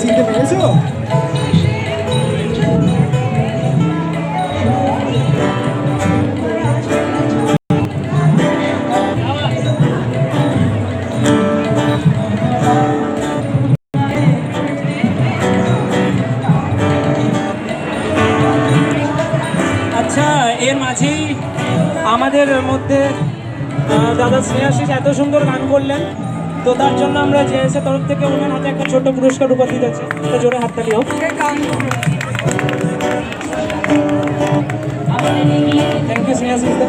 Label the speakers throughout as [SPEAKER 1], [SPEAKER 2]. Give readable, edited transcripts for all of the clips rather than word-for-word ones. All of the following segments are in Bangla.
[SPEAKER 1] চিনতে পেরেছো?
[SPEAKER 2] আচ্ছা, এর মাঝেই আমাদের মধ্যে দাদা স্নেহাশিস এত সুন্দর গান করলেন, তো তার জন্য আমরা জেএসএ তরফ থেকে ওনার হাতে একটা ছোট পুরস্কার উপহার দিতেছি। একটা জোরে হাততালি হোক। থ্যাংক ইউ স্নেহাশিস দা।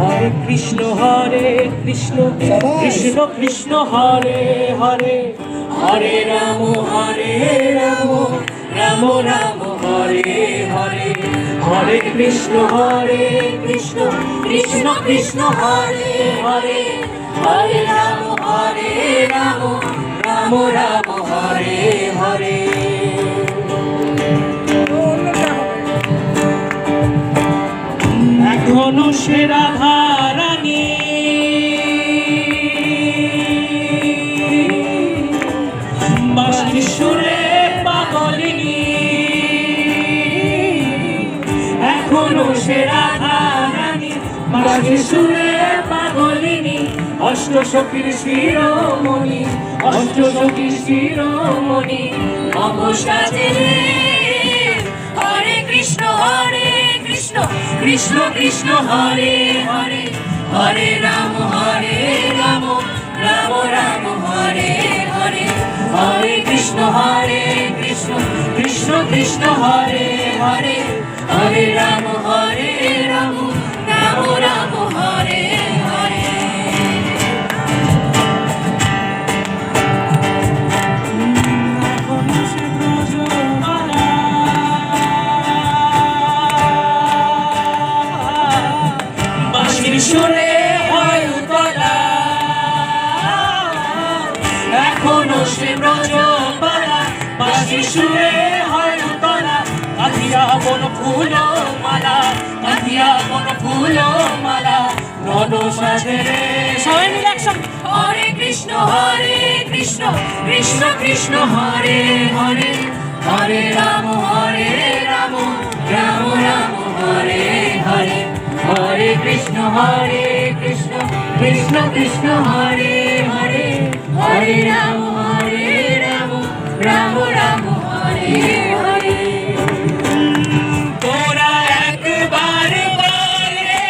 [SPEAKER 2] হরে কৃষ্ণ কৃষ্ণ কৃষ্ণ হরে হরে, হরে রাম রাম রাম হরে হরে, হরে কৃষ্ণ কৃষ্ণ কৃষ্ণ হরে হরে, হরে রাম রাম রাম হরে হরে। এক ধনুষের রাধারানী বাঁশির সুরে পাগলিনী, এখনো সে রাধারানী বাঁশির সুরে পাগলিনী, অষ্টসখীর শিরোমণি, অষ্টসখীর শিরোমণি নব সাজে। হরে কৃষ্ণ কৃষ্ণ কৃষ্ণ হরে হরে, হরে রাম রাম রাম হরে হরে, হরে কৃষ্ণ কৃষ্ণ কৃষ্ণ হরে হরে, হরে রাম রাম রাম হরে হরে। সুরে হয় উতলা, এখনো সে ব্রজবালা, বাঁশির সুরে হয় উতলা, কাঁদিয়া বন ফুল মালা, কাঁদিয়া বন ফুল মালা নন সাজে রে। সবাই মিলে একসঙ্গে হরে কৃষ্ণ কৃষ্ণ কৃষ্ণ হরে হরে, হরে রাম রাম রাম হরে হরে, হরে কৃষ্ণ কৃষ্ণ কৃষ্ণ হরে হরে, হরে রাম রাম রাম হরে হরে। তোরা একবার বল রে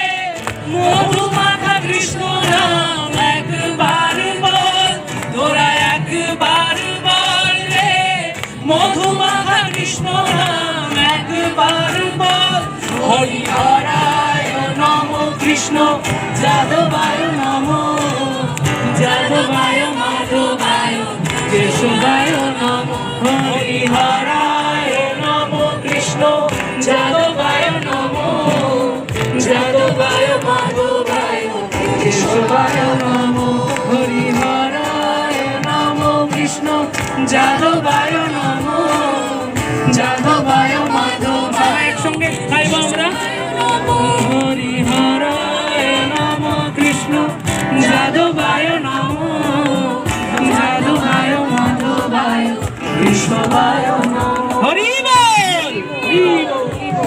[SPEAKER 2] মধুমাখা কৃষ্ণ নাম, একবার বল, তোরা একবার বল রে মধুমাখা কৃষ্ণ নাম, একবার বল। হরিহরায় নম কৃষ্ণ যাদবায় নম, যাদবায় মাধবায় কেশবায় নম, হরিহরায় নম কৃষ্ণ যাদবায় নম, যাদবায় মাধবায় কেশবায় নম, হরিহরায় নম কৃষ্ণ যাদবায় নম, যাদবায় মাধবায়। একসঙ্গে গাইব আমরা। হরিহরায় নম কৃষ্ণ যাদবায় নম, যাদবায় মাধবায় কৃষ্ণবায়